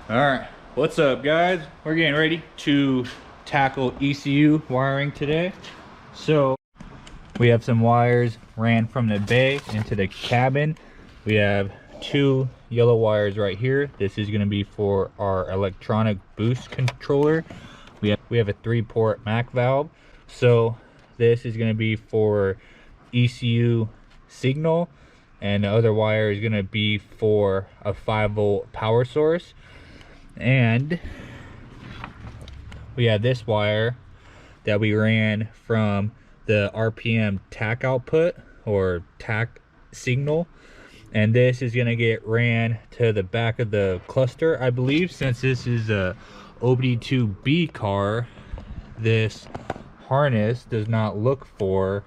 All right, what's up guys? We're getting ready to tackle ECU wiring today. So we have some wires ran from the bay into the cabin. We have two yellow wires right here. This is going to be for our electronic boost controller. We have a 3-port MAC valve. So this is going to be for ECU signal, and the other wire is going to be for a 5-volt power source. And we have this wire that we ran from the RPM TAC output or TAC signal, and this is going to get ran to the back of the cluster, I believe. Since this is a OBD2B car, this harness does not look for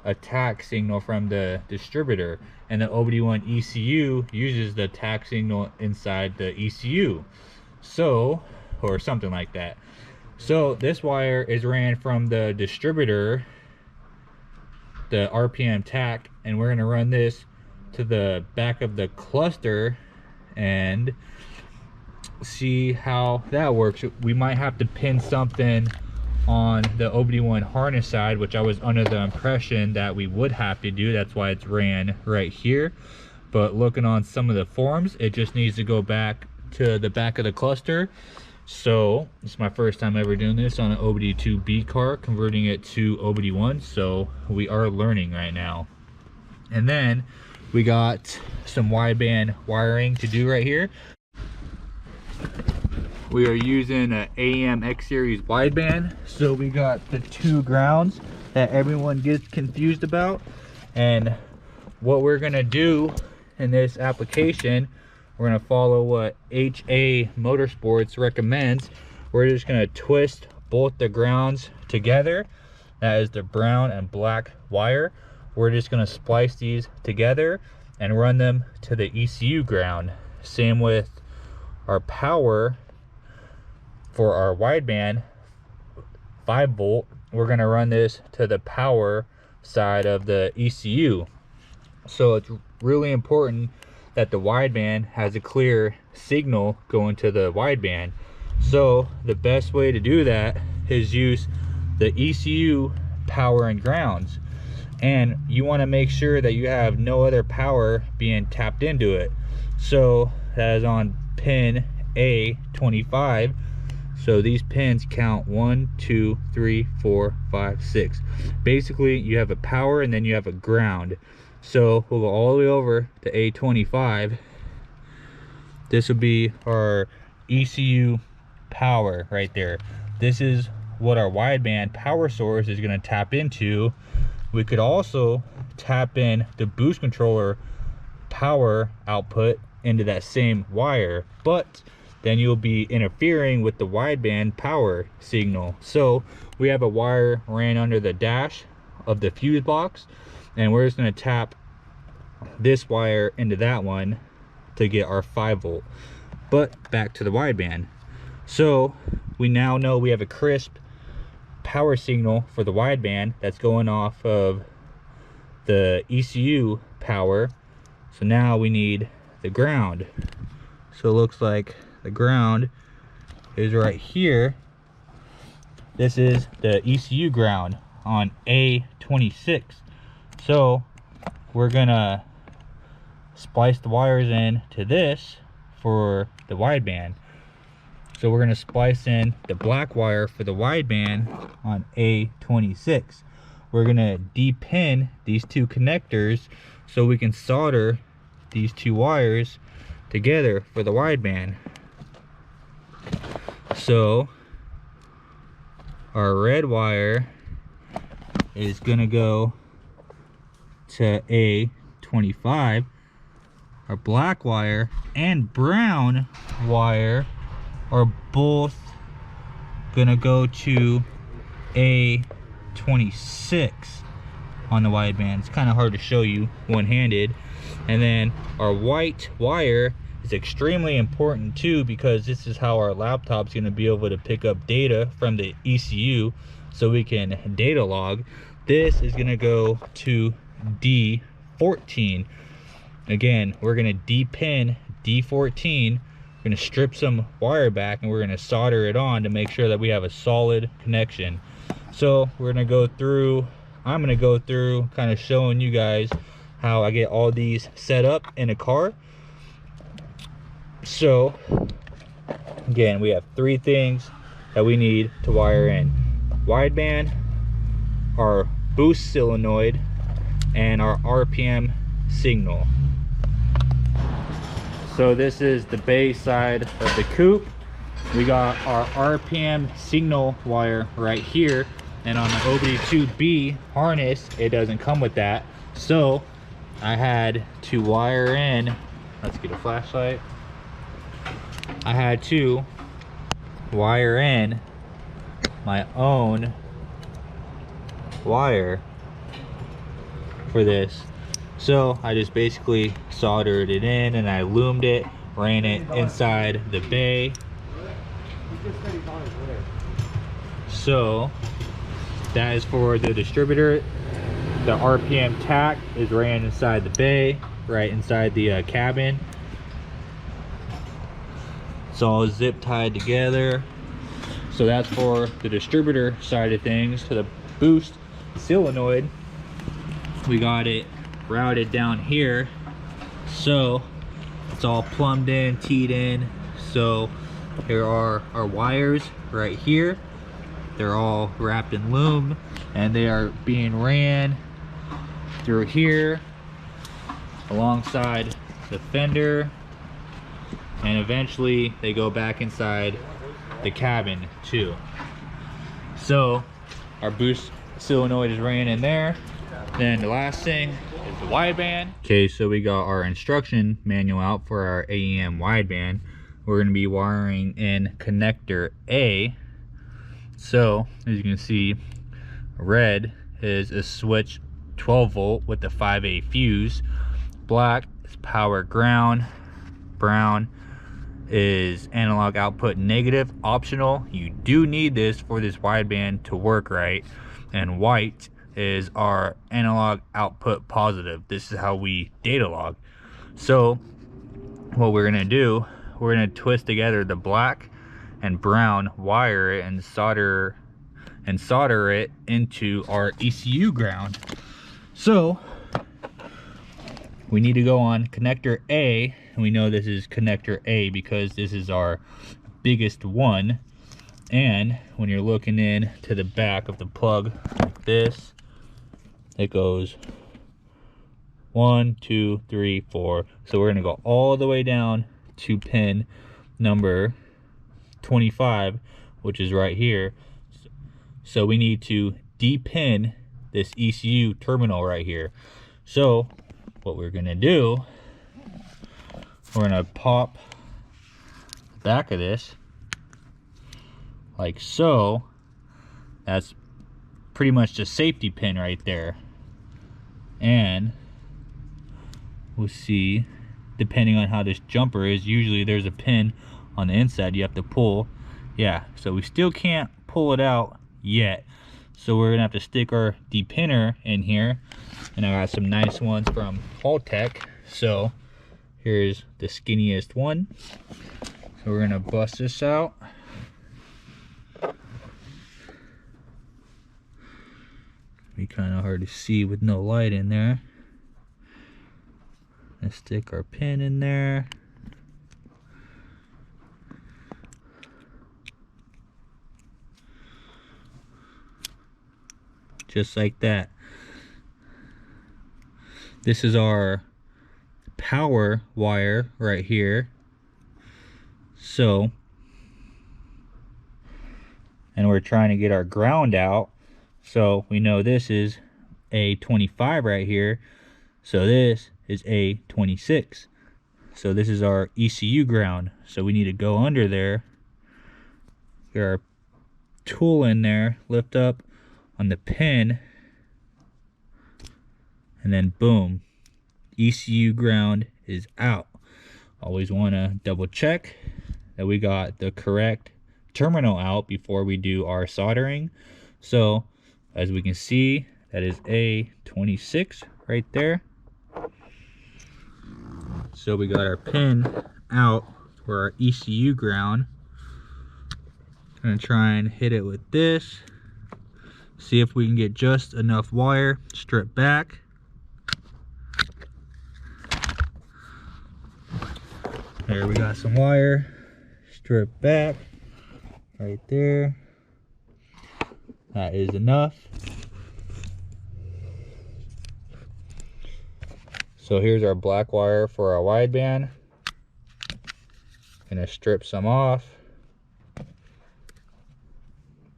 a TAC signal from the distributor, and the OBD1 ECU uses the TAC signal inside the ECU, so, or something like that. So this wire is ran from the distributor, the RPM TAC, and we're going to run this to the back of the cluster and see how that works. We might have to pin something on the OBD1 harness side, which I was under the impression that we would have to do. That's why it's ran right here. But looking on some of the forums, it just needs to go back to the back of the cluster. So it's my first time ever doing this on an OBD2B car, converting it to OBD1. So we are learning right now. And then we got some wideband wiring to do right here. We are using an Aem X series wideband. So we got the two grounds that everyone gets confused about. And what we're gonna do in this application, we're gonna follow what HA Motorsports recommends. We're just gonna twist both the grounds together. That is the brown and black wire. We're just gonna splice these together and run them to the ECU ground. Same with our power for our wideband 5-volt. We're gonna run this to the power side of the ECU. So it's really important that the wideband has a clear signal going to the wideband. So the best way to do that is use the ECU power and grounds, and you want to make sure that you have no other power being tapped into it. So that is on pin A25. So these pins count 1, 2, 3, 4, 5, 6. Basically you have a power and then you have a ground. So we'll go all the way over to A25. This will be our ECU power right there. This is what our wideband power source is going to tap into. We could also tap in the boost controller power output into that same wire, but then you'll be interfering with the wideband power signal. So we have a wire ran under the dash of the fuse box, and we're just going to tap this wire into that one to get our 5-volt. But back to the wideband. So we now know we have a crisp power signal for the wideband that's going off of the ECU power. So now we need the ground. So it looks like the ground is right here. This is the ECU ground on A26. So we're gonna splice the wires in to this for the wideband. So we're gonna splice in the black wire for the wideband on A26. We're gonna depin these two connectors so we can solder these two wires together for the wideband. So our red wire is gonna go to A25. Our black wire and brown wire are both gonna go to A26 on the wideband. It's kind of hard to show you one-handed. And then our white wire is extremely important too, because this is how our laptop's going to be able to pick up data from the ECU so we can data log. This is going to go to D14. Again, we're going to depin D14 gonna strip some wire back and we're gonna solder it on to make sure that we have a solid connection. So we're gonna go through, I'm gonna go through kind of showing you guys how I get all these set up in a car. So again, we have 3 things that we need to wire in: wideband, our boost solenoid, and our RPM signal. So this is the bay side of the coupe. We got our RPM signal wire right here, and on the OBD2B harness it doesn't come with that, so I had to wire in, let's get a flashlight, I had to wire in my own wire for this. So I just basically soldered it in and I loomed it, ran it inside the bay. So that is for the distributor. The RPM tack is ran inside the bay, right inside the cabin. It's all zip tied together. So that's for the distributor side of things. To the boost solenoid, we got it routed down here, so it's all plumbed in, teed in. So here are our wires right here. They're all wrapped in loom and they are being ran through here alongside the fender, and eventually they go back inside the cabin too. So our boost solenoid is ran in there. Then the last thing is the wideband. Okay, so we got our instruction manual out for our Aem wideband. We're going to be wiring in connector A. So as you can see, red is a switch 12 volt with the 5A fuse. Black is power ground. Brown is analog output negative, optional. You do need this for this wideband to work right. And white is our analog output positive. This is how we data log. So what we're gonna do, we're gonna twist together the black and brown, wire it and solder it into our ECU ground. So we need to go on connector A, and we know this is connector A because this is our biggest one. And when you're looking in to the back of the plug like this, it goes 1, 2, 3, 4. So we're gonna go all the way down to pin number 25, which is right here. So we need to depin this ECU terminal right here. So what we're gonna do, we're gonna pop the back of this like so. That's pretty much the safety pin right there. And we'll see, depending on how this jumper is, usually there's a pin on the inside you have to pull. Yeah, so we still can't pull it out yet, so we're gonna have to stick our depinner in here. And I got some nice ones from Haltech. So here's the skinniest one. So we're gonna bust this out. Be kind of hard to see with no light in there. Let's stick our pin in there. Just like that. This is our power wire right here. So, and we're trying to get our ground out. So we know this is A25 right here. So this is A26. So this is our ECU ground. So we need to go under there, get our tool in there, lift up on the pin, and then boom, ECU ground is out. Always want to double check that we got the correct terminal out before we do our soldering. So as we can see, that is A26 right there. So we got our pin out for our ECU ground. Gonna try and hit it with this. See if we can get just enough wire, strip back. There, we got some wire, strip back, right there. That is enough. So here's our black wire for our wideband. Gonna strip some off.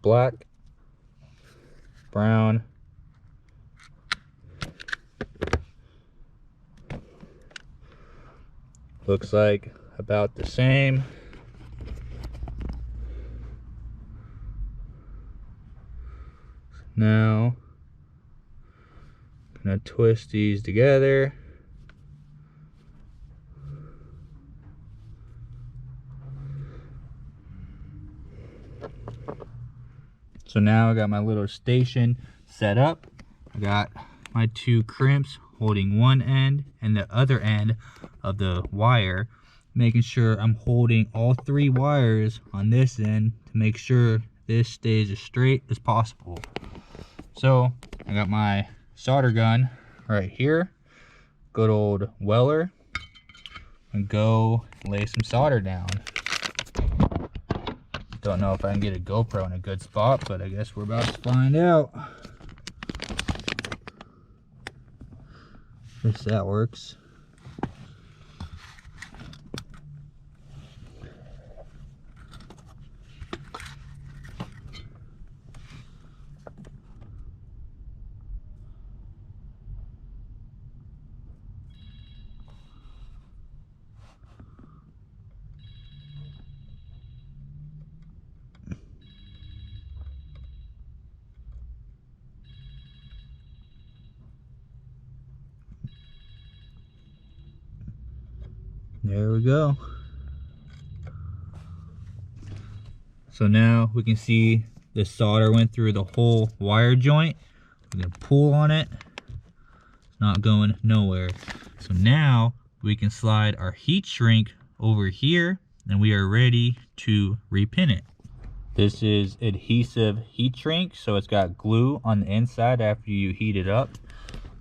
Black, brown, looks like about the same. Now gonna twist these together. So now I got my little station set up. I got my two crimps holding one end and the other end of the wire, making sure I'm holding all three wires on this end to make sure this stays as straight as possible. So I got my solder gun right here, good old Weller, and go lay some solder down. Don't know if I can get a GoPro in a good spot, but I guess we're about to find out. Guess that works. There we go. So now we can see the solder went through the whole wire joint. We're gonna pull on it. It's not going nowhere. So now we can slide our heat shrink over here and we are ready to repin it. This is adhesive heat shrink, so it's got glue on the inside after you heat it up.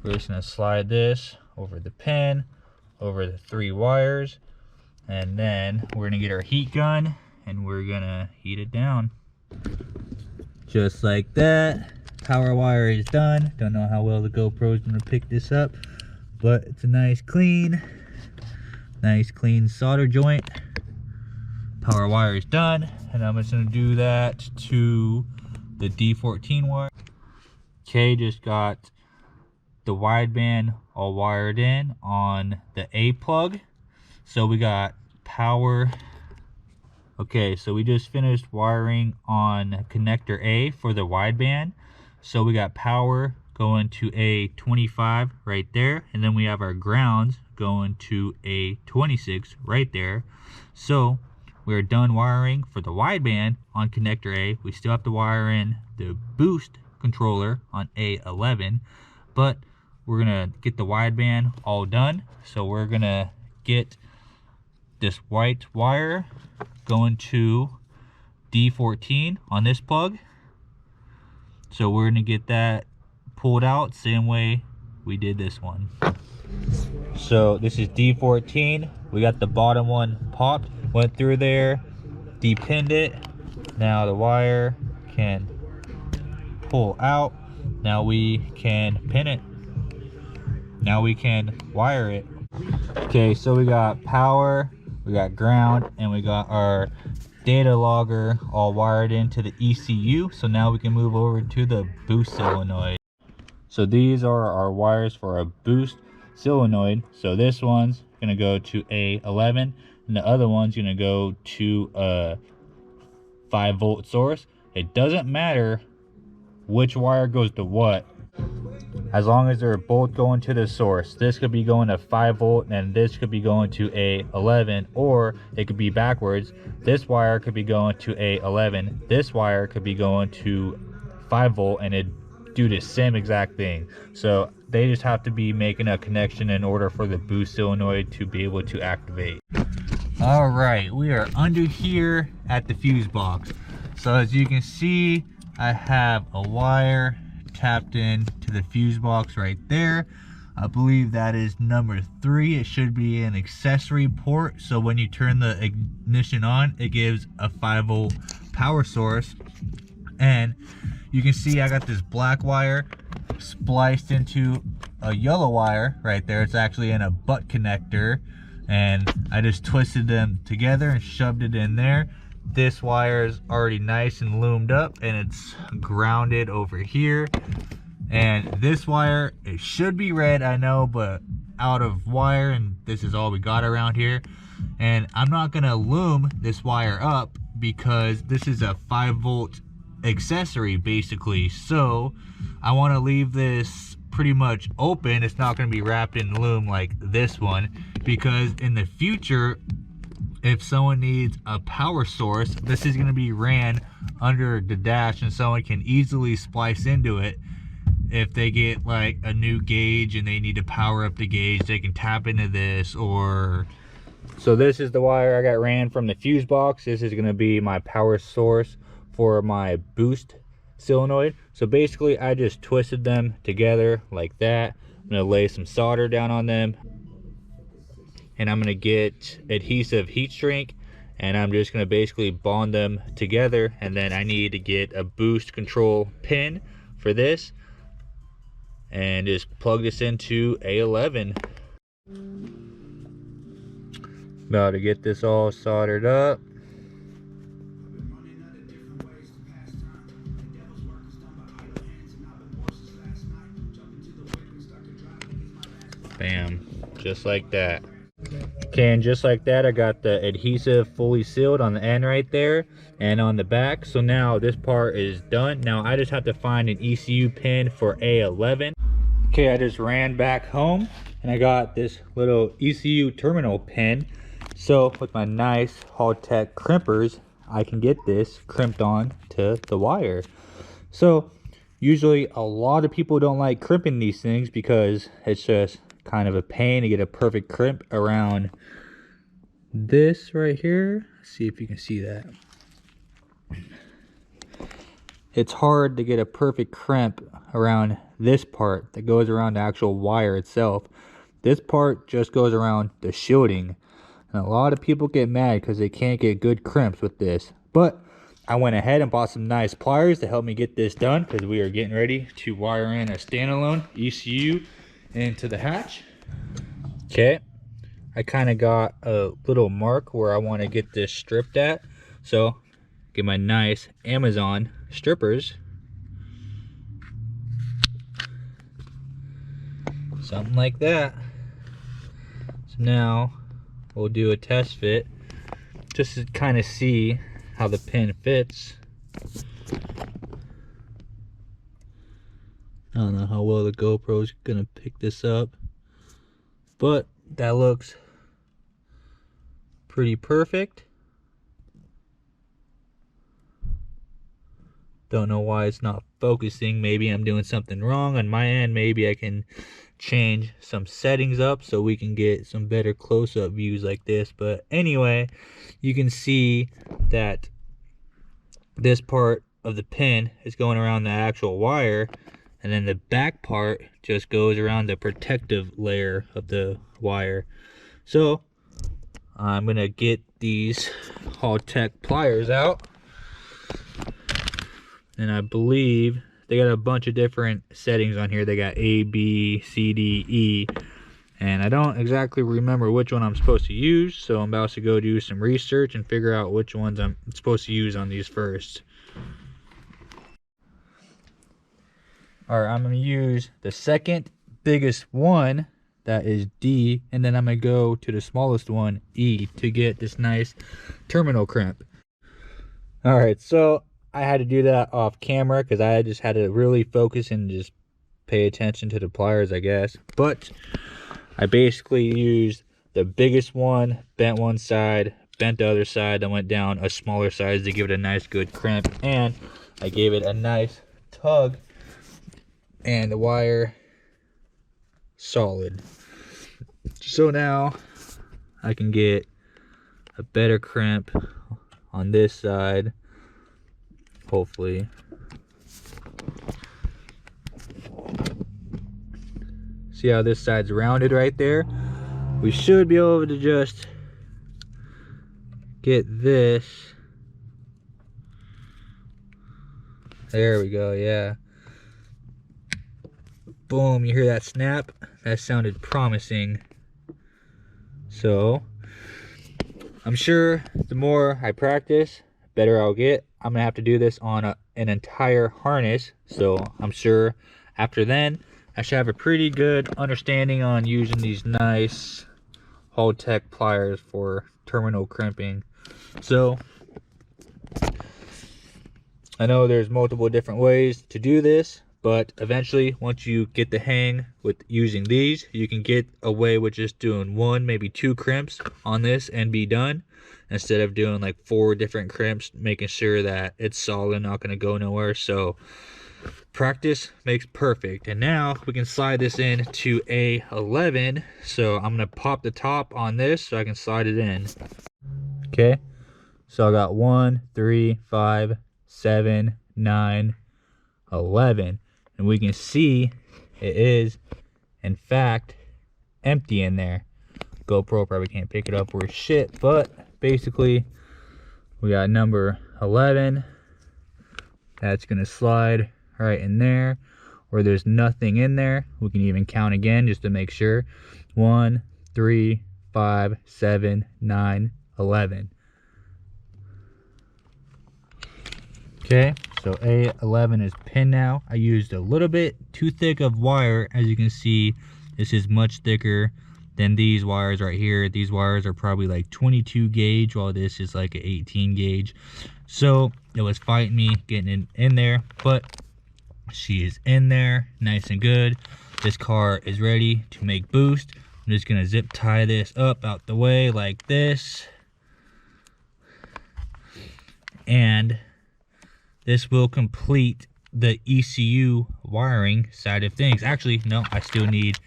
We're just gonna slide this over the pin, over the three wires, and then we're gonna get our heat gun and we're gonna heat it down. Just like that. Power wire is done. Don't know how well the GoPro is gonna pick this up, but it's a nice clean solder joint. Power wire is done, and I'm just gonna do that to the D14 wire. Okay, just got the wideband all wired in on the A plug. So we got power. Okay, so we just finished wiring on connector A for the wideband. So we got power going to A25 right there, and then we have our grounds going to A26 right there. So we're done wiring for the wideband on connector A. We still have to wire in the boost controller on A11, but we're gonna get the wideband all done. So we're gonna get this white wire going to D14 on this plug. So we're gonna get that pulled out same way we did this one. So this is D14. We got the bottom one popped, went through there, depinned it. Now the wire can pull out. Now we can pin it. Now we can wire it. Okay, so we got power, we got ground, and we got our data logger all wired into the ECU. So now we can move over to the boost solenoid. So these are our wires for a boost solenoid. So this one's gonna go to A11 and the other one's gonna go to a 5-volt source. It doesn't matter which wire goes to what, as long as they're both going to the source. This could be going to 5-volt and this could be going to A11, or it could be backwards. This wire could be going to A11, this wire could be going to 5-volt, and it do the same exact thing. So they just have to be making a connection in order for the boost solenoid to be able to activate. All right, we are under here at the fuse box. So as you can see, I have a wire tapped in to the fuse box right there. I believe that is number 3. It should be an accessory port. So when you turn the ignition on, it gives a 5-volt power source. And you can see I got this black wire spliced into a yellow wire right there. It's actually in a butt connector. And I just twisted them together and shoved it in there. This wire is already nice and loomed up, and it's grounded over here. And this wire, it should be red, I know, but out of wire, and this is all we got around here. And I'm not gonna loom this wire up because this is a 5-volt accessory basically. So I want to leave this pretty much open. It's not going to be wrapped in loom like this one, because in the future, if someone needs a power source, this is going to be ran under the dash, and someone can easily splice into it. If they get like a new gauge and they need to power up the gauge, they can tap into this. Or so this is the wire I got ran from the fuse box. This is going to be my power source for my boost solenoid. So basically I just twisted them together like that. I'm going to lay some solder down on them, and I'm going to get adhesive heat shrink, and I'm just going to basically bond them together. And then I need to get a boost control pin for this and just plug this into A11. About to get this all soldered up. Bam, just like that. Okay, and just like that, I got the adhesive fully sealed on the end right there and on the back. So now this part is done. Now I just have to find an ECU pin for A11. Okay, I just ran back home and I got this little ECU terminal pin. So with my nice Haltech crimpers, I can get this crimped on to the wire. So usually a lot of people don't like crimping these things because it's just kind of a pain to get a perfect crimp around this right here. Let's see if you can see that. It's hard to get a perfect crimp around this part that goes around the actual wire itself. This part just goes around the shielding, and a lot of people get mad because they can't get good crimps with this. But I went ahead and bought some nice pliers to help me get this done, because we are getting ready to wire in a standalone ECU into the hatch. Okay, I kind of got a little mark where I want to get this stripped at. So get my nice Amazon strippers, something like that. So now we'll do a test fit just to kind of see how the pin fits. I don't know how well the GoPro's gonna pick this up, but that looks pretty perfect. Don't know why it's not focusing. Maybe I'm doing something wrong on my end. Maybe I can change some settings up so we can get some better close-up views like this. But anyway, you can see that this part of the pin is going around the actual wire, and then the back part just goes around the protective layer of the wire. So I'm gonna get these Haltech pliers out, and I believe they got a bunch of different settings on here. They got A, B, C, D, E, and I don't exactly remember which one I'm supposed to use, so I'm about to go do some research and figure out which ones I'm supposed to use on these first. Alright, I'm going to use the second biggest one, that is D, and then I'm going to go to the smallest one, E, to get this nice terminal crimp. Alright, so I had to do that off camera because I just had to really focus and just pay attention to the pliers, I guess. But I basically used the biggest one, bent one side, bent the other side, then went down a smaller size to give it a nice good crimp, and I gave it a nice tug, and the wire solid. So now I can get a better crimp on this side, hopefully. See how this side's rounded right there? We should be able to just get this. There we go, yeah. Boom, you hear that snap? That sounded promising. So, I'm sure the more I practice, the better I'll get. I'm gonna have to do this on an entire harness. So, I'm sure after then, I should have a pretty good understanding on using these nice Tech pliers for terminal crimping. So, I know there's multiple different ways to do this, but eventually once you get the hang with using these, you can get away with just doing 1, maybe 2 crimps on this and be done, instead of doing like 4 different crimps, making sure that it's solid, not going to go nowhere. So practice makes perfect. And now we can slide this in to A11. So I'm going to pop the top on this so I can slide it in. Okay, so I got 1, 3, 5, 7, 9, 11, and we can see it is in fact empty in there. GoPro probably can't pick it up worth shit, but basically we got number 11. That's gonna slide right in there, where there's nothing in there. We can even count again just to make sure. 1, 3, 5, 7, 9, 11. Okay, so A11 is pinned now. I used a little bit too thick of wire. As you can see, this is much thicker than these wires right here. These wires are probably like 22 gauge, while this is like an 18 gauge. So it was fighting me getting it in there, but she is in there nice and good. This car is ready to make boost. I'm just gonna zip tie this up out the way like this, and this will complete the ECU wiring side of things. Actually, no, I still need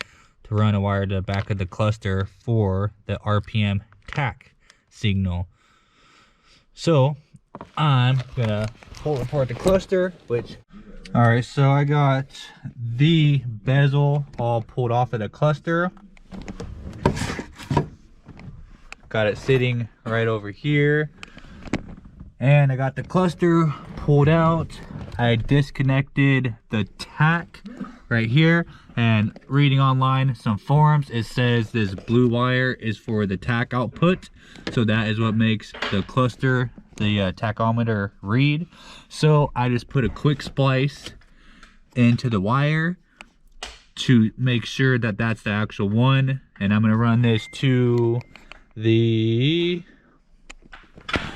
to run a wire to the back of the cluster for the RPM tach signal. So I'm gonna pull apart the cluster, which, all right, so I got the bezel all pulled off of the cluster. Got it sitting right over here. And I got the cluster pulled out. I disconnected the tach right here, and reading online some forums, it says this blue wire is for the tach output. So that is what makes the cluster, the tachometer read. So I just put a quick splice into the wire to make sure that that's the actual one. And I'm gonna run this to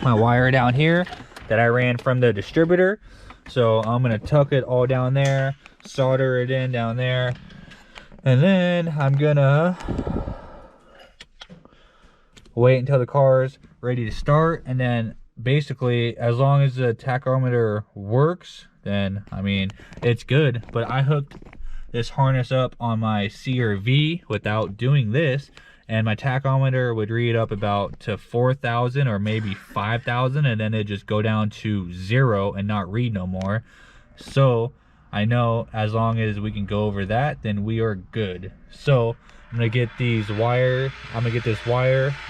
my wire down here that I ran from the distributor. So I'm gonna tuck it all down there, solder it in down there, and then I'm gonna wait until the car's ready to start. And then basically, as long as the tachometer works, then I mean it's good. But I hooked this harness up on my CR-V without doing this, and my tachometer would read up about to 4,000 or maybe 5,000, and then it just go down to 0 and not read no more. So I know as long as we can go over that, then we are good. So I'm gonna get this wire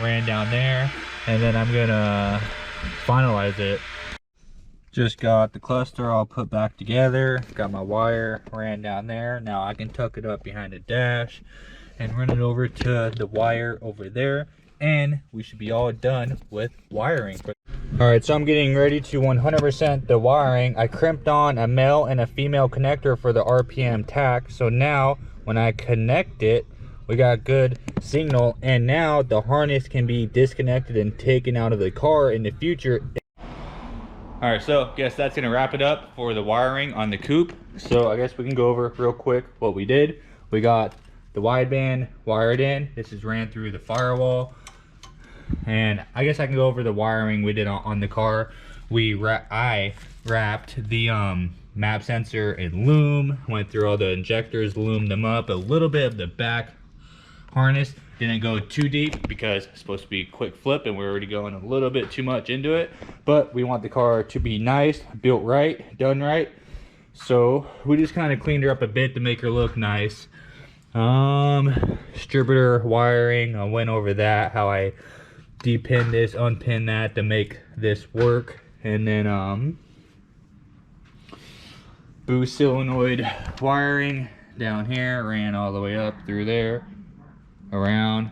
ran down there, and then I'm gonna finalize it. Just got the cluster all put back together, got my wire ran down there. Now I can tuck it up behind the dash and run it over to the wire over there, and we should be all done with wiring. All right, so I'm getting ready to 100% the wiring. I crimped on a male and a female connector for the RPM tach. So now when I connect it, we got good signal, and now the harness can be disconnected and taken out of the car in the future. All right, so I guess that's gonna wrap it up for the wiring on the coupe. So I guess we can go over real quick what we did. We got the wideband wired in. This is ran through the firewall, and I guess I can go over the wiring we did on the car. I wrapped the map sensor in loom, went through all the injectors, loomed them up, a little bit of the back harness didn't go too deep because it's supposed to be a quick flip and we're already going a little bit too much into it. But we want the car to be nice, built right, done right. So we just kind of cleaned her up a bit to make her look nice. Distributor wiring, I went over that, how I depin this, unpin that to make this work. And then boost solenoid wiring down here, ran all the way up through there, around,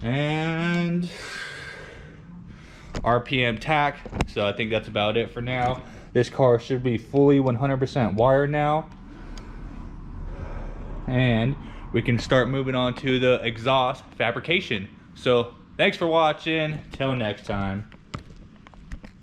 and RPM tack. So I think that's about it for now. This car should be fully 100% wired now, and we can start moving on to the exhaust fabrication. So thanks for watching, till next time.